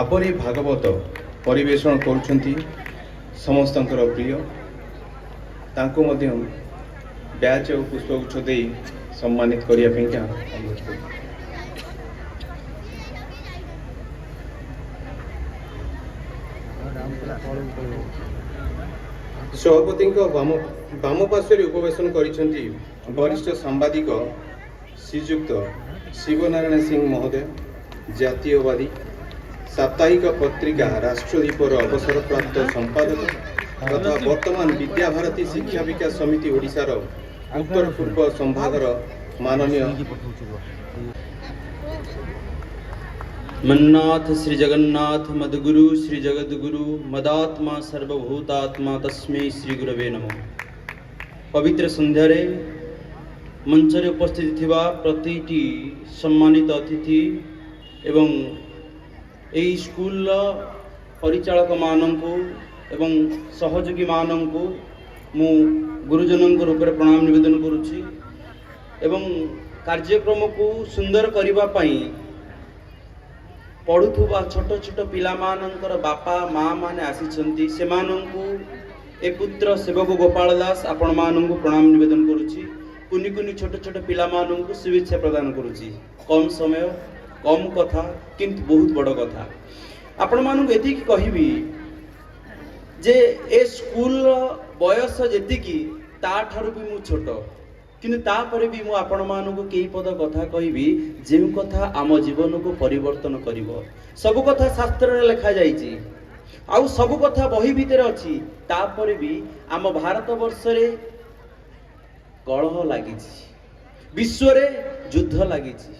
भावरे भागवत परिवेषण करुछंती समस्तंकर प्रिय तांको मध्य बैच और पुष्पगुच्छ दे सम्मानित करिया पेंका अनुरोध करू। सभापति वाम पार्श्व उपवेशन करिछंती वरिष्ठ सांबादिक श्रीयुक्त शिवनारायण सिंह महोदय, जातीयवादी साप्ताहिक पत्रिका राष्ट्रदीपर अवसरप्राप्त संपादक तथा वर्तमान विद्याभारती शिक्षा विकास समिति ओडिशार उत्तर पूर्व संभागर माननीय मन्नाथ श्री जगन्नाथ मदगुरु श्री जगद्गुरु मदात्मा सर्वभूतात्मा तस्मै श्री गुरवे नमः। पवित्र संध्यारे मंचरे उपस्थित थिबा प्रतिटी सम्मानित अतिथि एवं एई स्कूल परिचालक माननकु एवं सहयोगी माननकु मु गुरुजनक रूप में प्रणाम निवेदन करुछि एवं कार्यक्रम को सुंदर करबा पई पढ़ुथुबा छोट छोट पिला मानकर बापा माँ माने आसीचंती से माननकु ए पुत्र सेवक गोपाल दास आपण माननकु प्रणाम निवेदन करुछि। कुनी कुनी छोट छोट पिला माननकु शुभेच्छा प्रदान करुछि। कम समय कम कथा किंतु बहुत बड़ कथा आपण माननकु एतिकी कहिबी जे ए स्कूल बयस जेतिकी ता ठारू भी मु छोट किंतु तापर भी मु आपण माननकु केई पद कथा कहिबी जे कथा आम जीवन को परिवर्तन करिवो। सब कथा शास्त्र रे लिखा जाईची आउ सब कथा बही भीतर अछि। तापर भी आम भारत वर्ष रे कलह लागिची, विश्व रे युद्ध लागिची,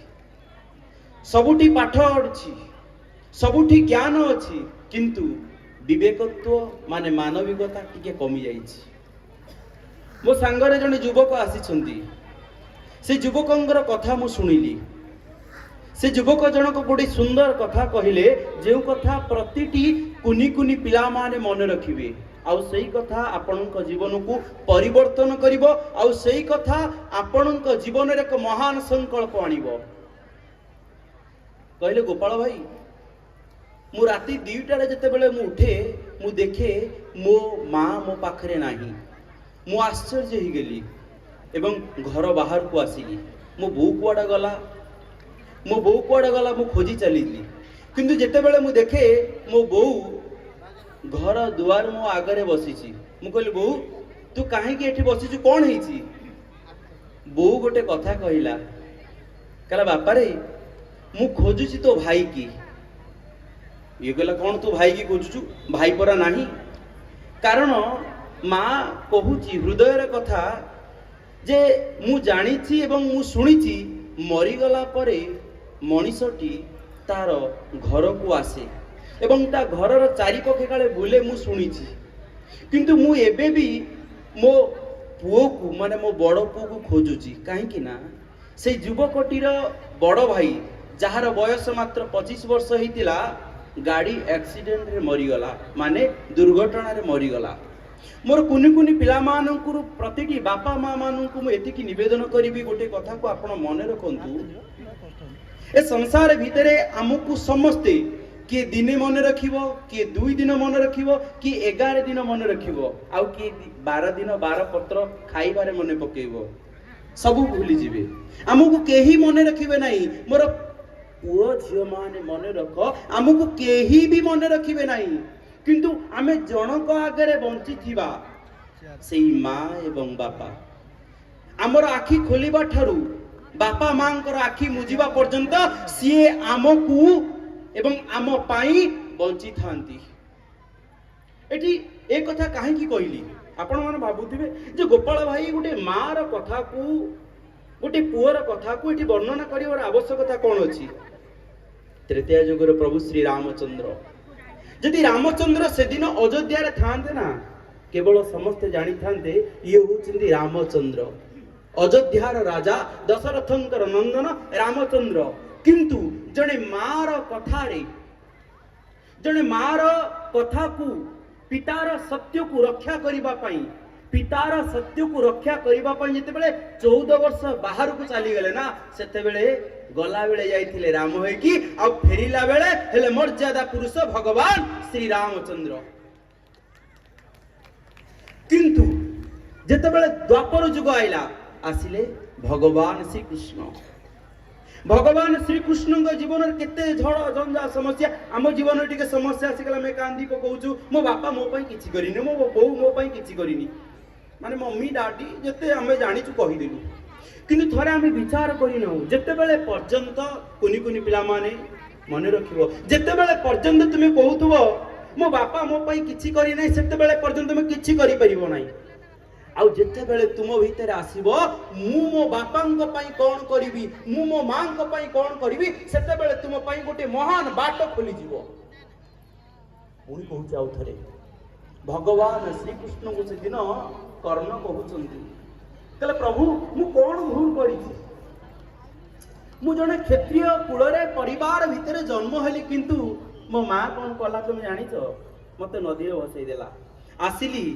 सबुठी पाठ अछि, सबुठी ज्ञान अछि किंतु विवेकत्व माने मानविकता टिके कमी जाईची। मो सांगरे जने युवक आसीछंती, से युवकंगर कथा मु सुनिली। से युवक जनक गोटे सुंदर कथा कहिले जे कथा प्रतिटी कुनी कुनी पिला माने मन रखिबे आउ सेही कथा आपणक जीवन को परिवर्तन करिवो आउ सेही कथा आपणक जीवन रे एक महान संकल्प आनिबो। कहले गोपाल भाई मु राति 2टा जते बेले मु उठे मु देखे मो माँ मो पाखरे नाही। मु आश्चर्य ही गेली एवं घर बाहर को आसिली। मो बो कुआडा गला मु खोजी चलीली किंतु जेते बेले मु देखे मो बो घर दुआर मो आगरे बसीची। मु कहली बो तू काहे कि एठी बसीछु कोन हेची? बो गोटे कथा कहिला कहला बापा रे मु खोजुची तो भाई की। ये कहला कौन तू भाई की खोजुचु? भाई परा नाही। कारण माँ कहूची हृदयर कथा जे मु जानिछि एवं मु सुनिछि मरीगला परे मनीषटी तार घर को आसे एवं ता घरर चारिपखे काले बुले मु सुनिछि किंतु मु एबे भी मो पुओ को माने मो बड़ पुओ को खोजुची। काहे कि ना से युवकटीर बड़ भाई जहार बयस मात्र 25 वर्ष हेतिला गाड़ी एक्सीडेंट रे मरीगला माने दुर्घटना रे मरीगला। मोर कुनी कुनी पिला माननकु प्रतिटी बापा माँ माननकु मु एतिकी निवेदन करिवि गोटे कथा को आपण मन रखंतु ए संसार भितरे आमकु समस्ते किए दिने मन रखिबो, किए 2 दिन मन रखिबो, किए 11 दिन मन रखिबो आउ किए 12 दिन 12 पत्र खाइबारे मन पकेइबो। सब भूली जिवे आमकु केही मन रखिबे नाही। मोर पुओ झियो माने मन रख आमकु केही भी मन रखिबे नाही किंतु आमे जनक आगरे बंची थिबा सेही माँ एवं बापा आमर आखि खोलिबा ठारू बापा मांकर आखि मुजिबा पर्यंत सिए आमकु एवं आम पाई बंची थांती। एठी एक कथा काहे की कहली आपण माने भाबुथिबे जे गोपाल भाई गोटे माँ र कथा को गोटे पुअर कथा को एठी वर्णना करिवार आवश्यकता कोन अछि? तृतीय युगर प्रभु श्री रामचंद्र जदि रामचंद्र से दिन अयोध्या रे थांते ना केवल समस्ते जानी थांते ये होचंदी रामचंद्र अयोध्यार राजा दशरथंकर नंदन रामचंद्र। किंतु जने मार कथारे जने मार कथा को पितार सत्य को रक्षा करिबा पई पितार सत्य को रक्षा करिबा पई जेते बेले 14 वर्ष बाहर को चली गले ना सेते बेले गला बेले जाइथिले राम होइकी आ फेरिला बेले हेले मर्यादा पुरुष भगवान श्री रामचंद्र। किंतु जेतेबेले द्वापर युग आइला आसिले भगवान श्री कृष्ण। भगवान श्री कृष्ण जीवन केते झड़ झंझा समस्या आम जीवन टिके समस्या आसिगला मैं कांदी पकाउछु मो बापा मो पई किछि करिनी मो बोऊ मो पई किछि करिनी माने मम्मी डैडी जेते आमे जानिछु कहि देलु। किंतु थरे आमे विचार करिनौ जेतेबेले पर्यंत कुनी कुनी पिला माने मने रखिबो जेतेबेले पर्यंत तुमे कहउथबो मो बापा मो पई किछि करि नै सेतेबेले पर्यंत तुमे किछि करि परिबो नै। आउ जेतेबेले तुम भीतर आसीबो मु मो बापांग पई कोन करिवि मु मो मांग पई कोन करिवि सेतेबेले तुम पई गोटे महान बाट खोली जीवो। पुणी कहूछ आउ थरे भगवान श्री कृष्ण को से दिन कर्ण कहउचंती कहले प्रभु मु कोन भूल करिछि मु जने क्षत्रिय कुल रे परिवार भीतर जन्म हेली किंतु मो मां कोन कला तुम जानिछो मते नदी रे भसई देला आसिली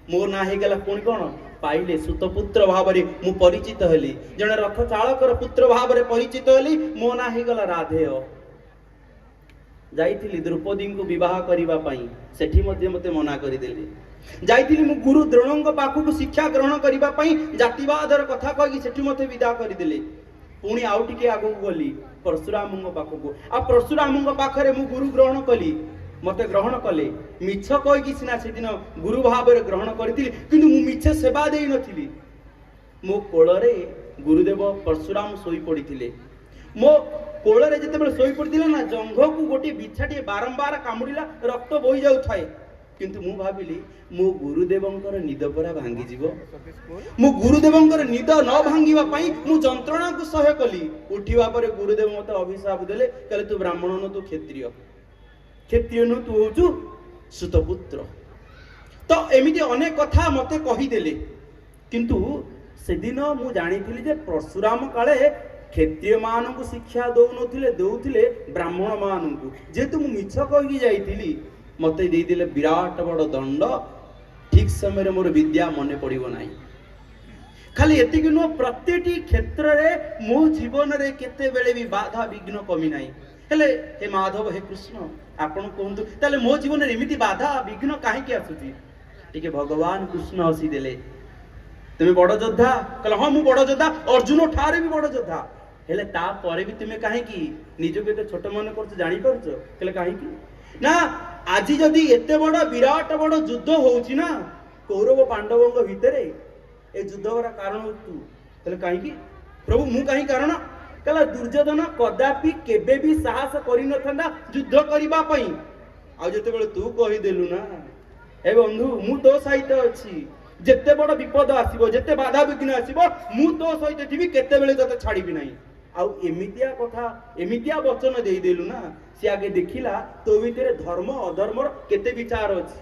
मोर ना हे गला पुणी कोन पाइले सुतपुत्र भाव रे मु परिचित हेली जने रथ चालकर पुत्र भाव रे परिचित हेली मो ना हे गला राधेय जाइथिली द्रौपदी को विवाह करिबा पई सेठी मध्ये मते मना करि देली जाइथिली मु गुरु द्रोणंग पाखु को शिक्षा ग्रहण करिबा पई जातिवादर कथा कहि सेठी मते विदा करि देले। पुणी आउ टिके आगु गली परशुरामंग पाखु को आ परशुरामंग पाखरे मु गुरु ग्रहण कली मते ग्रहण कले मिछ कहि कि सिना से दिन गुरु भाव रे ग्रहण करथिली किंतु मु मिछ सेवा देई नथिली। मो कोଳରେ गुरुदेव परशुराम सोई पड़िथिले मो कोଳରେ जेतेबेले सोई पड़िथिले ना जंघ को गोटे बिछाटी बारंबार कामुडिला रक्त बोही जाउ थाए किंतु मु भाबिली मो गुरुदेवंकर निद परा भांगी जीवो मो गुरुदेवंकर निद न भांगीबा पई मु जंत्रणा को सह्य कली। उठिबा परे गुरुदेव मते अभिशाप देले कहले तू ब्राह्मण न तू क्षत्रिय क्षत्रिय नु तू होचु सुतपुत्र। तो एमिति अनेक कथा मते कहि देले किंतु सेदिन मु जानिथिली जे परशुराम काले क्षत्रिय मान को शिक्षा दौ नथिले दौथिले ब्राह्मण मान को जेतु मु मिछ कहि जाइथिली मते दे दिले विराट बड़ दंड ठीक समय मोर विद्या मने पड़िबो नाही। खाली एतिक नो प्रत्येकटी क्षेत्र रे मो जीवन रे केते बेले भी बाधा विघ्न कमी नाही हेले हे माधव हे कृष्ण आपण कहंतु ताले मो जीवन रे एमिति बाधा विघ्न काहे के आसुची टिके भगवान कृष्ण हसी देले तुमे बड़ योद्धा कहले हां मु बड़ योद्धा अर्जुन ठारे भी बड़ योद्धा हेले ता परे भी तुमे काहे की निज के छोट मन करछ जानि परछ कहले काहे की ना आज जदि एते बड़ विराट बड़ युद्ध होउची ना कौरव पांडवों भितरे ए युद्धर कारण तू कहले काहे की प्रभु मु काहे कारण कहला दुर्योधन कदापि केबे भी साहस करि नथंदा युद्ध करिबा पई आ जते बेले तू कहि देलु ना ए बंधु मु तो सहित अछि जेते बड़ विपद आसीबो जेते बाधा विघ्न आसीबो मु तो सहित थिबी केते बेले तते छाड़ीबी नाही आउ एमितिया कथा एमितिया वचन देई देलु ना से आगे देखिला तो भितरे धर्म अधर्मर केते विचार अछि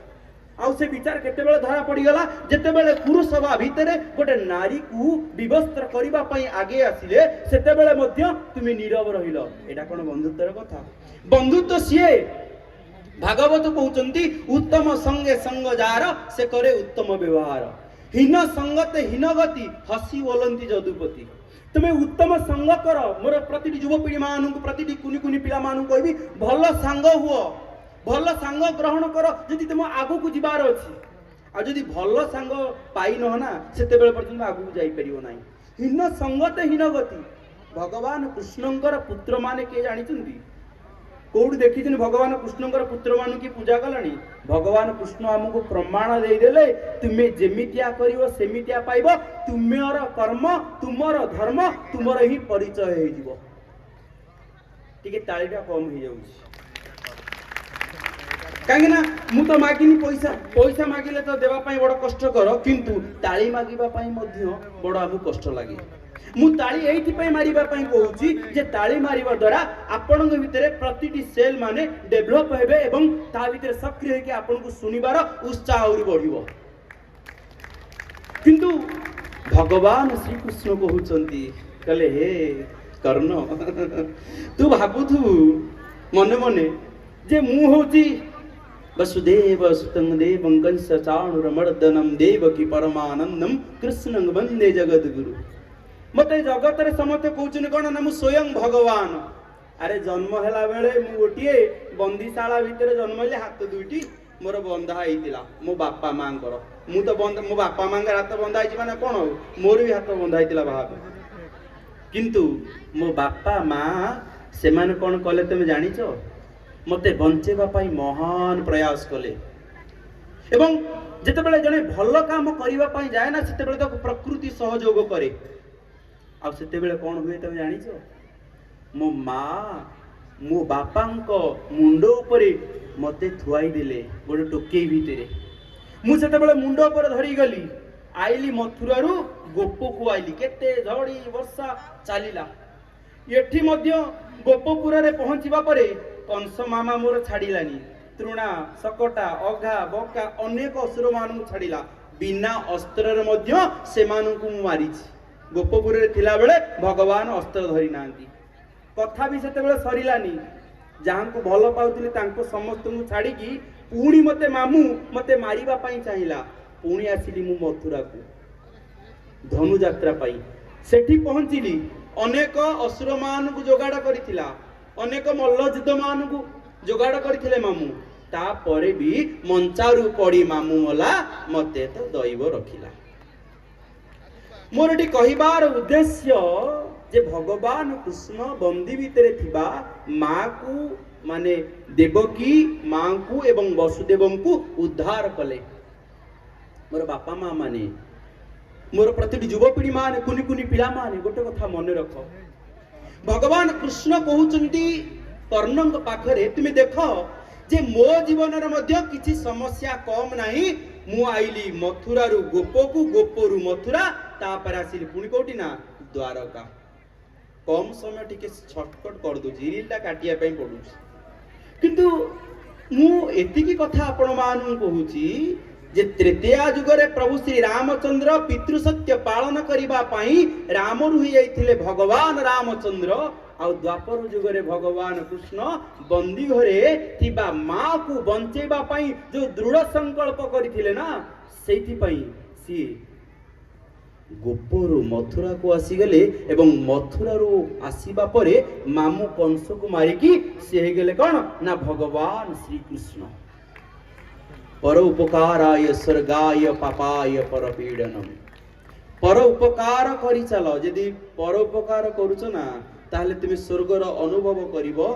आउ से विचार केते बेले धरा पड़ी गला जेते बेले पुरुषसभा भितरे गोटे नारी को विवस्त्र करिबा पई आगे आसिले सेते बेले मध्य तुमी नीरव रहिलो एटा कोन बंधुत्वर कथा बंधुत्व सिए भागवत कहउचंती उत्तम संगे संग जार से करे उत्तम व्यवहार हीन संगते हीन गति हसी बोलंती जदुपति तुमे उत्तम संग कर मोर प्रतिटी युवपीढ़ी मान प्रतिटी कुनी कुनी पिला मान कहबी भल सांग हुओ भल सांग ग्रहण कर जदि तुम आगु को जिबार अछि आ जदि भल सांग पाई न ना सेते बेले पर्यंत आगु जाई परियो नाही हीन संगते हीन गति भगवान कृष्णंकर पुत्र माने के जानि चंदी कोड देखि जन भगवान कृष्णंकर पुत्र मान की पूजा कलानी भगवान कृष्ण हमको प्रमाण दे देले तुमे जेमितिया करिवो सेमितिया पाइबो तुमर कर्म तुमर धर्म तुमर ही परिचय हे जीवो ठीक ताळीटा कम हे जाउछ काहे ना मु तो मागिनी पैसा पैसा मागिले तो देवा पई बड़ कष्ट कर किंतु ताळी मागिबा पई मध्य बड़ आबु कष्ट लागे मु ताळी एइथि पई मारिबा पई कहूची जे ताळी मारिबा द्वारा आपन के भितरे प्रतिटी सेल माने डेवलप हेबे एवं ता भितरे सक्रिय कि आपन को सुनिबार उत्साह और बढ़िबो किंतु भगवान श्री कृष्ण कहउचंती कहले हे कर्ण तू भाबुथु मने मने जे मु होची वसुदेव सुतं देवं कंस चाणूरमर्दनं देवकी परमानंदं कृष्णं वंदे जगद्गुरु मते जगत रे समते कहउछन कोन ना मु स्वयं भगवान। अरे जन्म हैला बेले मु गोटिए बंदीशाला भितर जन्म हेले हाथ दुईटी मोर बंधा होइतिला मो बापा मांकर। मु तो मो बापा मांकर हाथ बंधा होइछि माने कोन हो मोर भी हाथ बंधा होइतिला भाव। किंतु मो बापा मां सेमान कोन कले तुम जानिछो मते बंचेबा पई महान प्रयास कले। एवं जेतेबेले जने भल काम करिबा पई जाय ना सेतेबेले तो प्रकृति सहयोग करे। आ सेतेबेले कोन हुए तुम जानिछो मो मां मो बापांको मुंडो उपरे मते थुआई देले गोटे टोकेई भितरे। मु सेतेबेले मुंडो उपरे धरी गली आइली मथुरारू गोपकु आइली केते झड़ी वर्षा चालिला। एठी मध्य गोपपुर रे पहुंचीबा परे कंस मामा मोर छाड़िलानी। तृणा सकटा अघा बका अनेक असुर मानू छाड़िला बिना अस्त्र रे मध्य से मानू मारिछि। गोपपुर रे थिला बेले भगवान अस्त्र धरि नांती। कथा भी सेते बेले सरिलानी जहां को भल पाउथिले तांको समस्त मु छाड़ी की पुणी मते मामू मते मारिबा पई चाहिला। पुणी आसिली मु मथुरा को धनु यात्रा पाई। सेठी पहुंचिली अनेक असुर मान को जोगाड़ करिथिला अनेक मल्लयुद्ध मान को जोगाड़ करथिले मामू। ता परे भी मंचारू पड़ी मामू मला मते तो दैव रखिला। मोरटी कहिबार उद्देश्य जे भगवान कृष्ण बंदी भितरे थिबा मां को माने देवकी मां को एवं वसुदेवं को उद्धार कले। मोर बापा मां माने मोर प्रतिटी युवपीढ़ी माने कुनी कुनी पिला माने गोटे कथा मन रख। भगवान कृष्ण कहउचंती कर्णंक पाखरे तुम देख जे मो जीवन रे मध्य किछि समस्या कम नाही। मु आइली मथुरा रु गोपकु गोपरु मथुरा तापर आसिली पुणी कोठी ना द्वारका। कम समय टिके शॉर्टकट कर दो रीलटा काटिया पई पडुछि। किंतु मु एतिकी कथा आपण मानु कहूची जे तृतीया जुगरे प्रभु श्री रामचंद्र पितृसत्य पालन करिबा पई राम रुहि जाइथिले भगवान रामचंद्र। आ द्वापर जुगरे भगवान कृष्ण बंदी घरे थिबा मां को बंचेबा पई जो दृढ़ संकल्प करिथिले ना सेथि पई सी गोपरु मथुरा को आसी गले एवं मथुरा रो आसीबा परे मामू कंस को मारिकी से हे गेले कोन ना भगवान श्री कृष्ण। पर उपकाराय स्वर्गाय पापाय परपीडनम। पर उपकार करि चलो यदि पर उपकार करूछ ना ताहले तुम स्वर्गर अनुभव करिवो।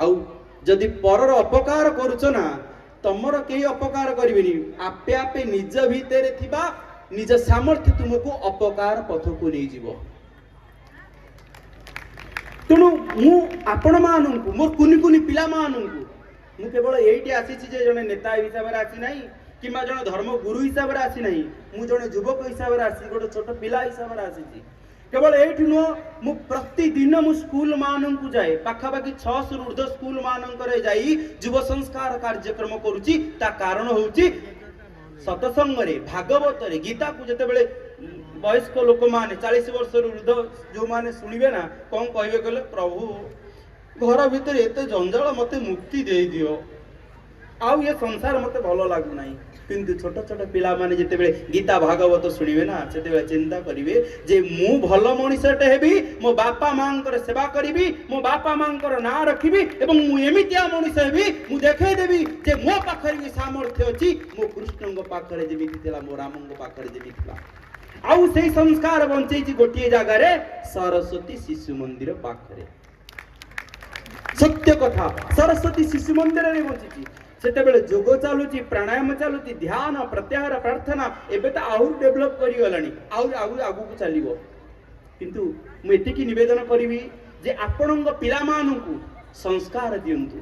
आउ यदि परर अपकार करूछ ना तमर केही अपकार करिवेनी आपे आपे निज भितरे थिबा निज सामर्थ्य तुमको अपकार पथ को नहीं जीवो। तेणु मु आपण मानू मोर कुनी कुनी पिला मानू मु केवल एइटी आसीछि जे जने नेता हिसाब रे आसी नाही किमा जने धर्म गुरु हिसाब रे आसी नाही। मु जने युवक हिसाब रे आसी गोटे छोट पिला हिसाब रे आसीछि। केवल एइठी नो मु प्रतिदिन मु स्कूल मानू को जाए पाखापाखि 600 रु ऊर्ध्व स्कूल मानकर जाई युव संस्कार कार्यक्रम करूची। ता कारण होउची सतसंग रे भागवत रे गीता को जते बेले वयस्क लोक माने 40 वर्ष ऊर्ध्व जो माने सुनिबे ना कोन कहबे कहले प्रभु घर भीतर एते जंजाल मते मुक्ति दे दियो आउ ये संसार मते भलो लागु नाही। किंतु छोट छोट पिला माने जते बेले गीता भागवत सुनिबे ना सेते बेले चिंता करिवे जे मु भलो मनिषटे हेबी मो बापा मांकर सेवा करिवि मो बापा मांकर ना रखिबि एवं मु एमितिया मनिष हेबि मु देखाई देबि जे मो पाखरे भी सामर्थ्य अछि मो कृष्णंग पाखरे जेमिति थिला मो रामंग पाखरे जेमिति थिला। आउ सेही संस्कार बंचैछि गोटिए जागा रे सरस्वती शिशु मंदिर पाखरे। सत्य कथा सरस्वती शिशु मंदिर रे बंचैछि। सेते बेले जोग चालुची प्राणायाम चालुची ध्यान प्रत्याहार प्रार्थना एबे तो आउर डेवलप करि गलानी आउर आगु आगु को चलिबो। किंतु मु एतिकी निवेदन करिवि जे आपणंग पिला मानकु संस्कार दियंतु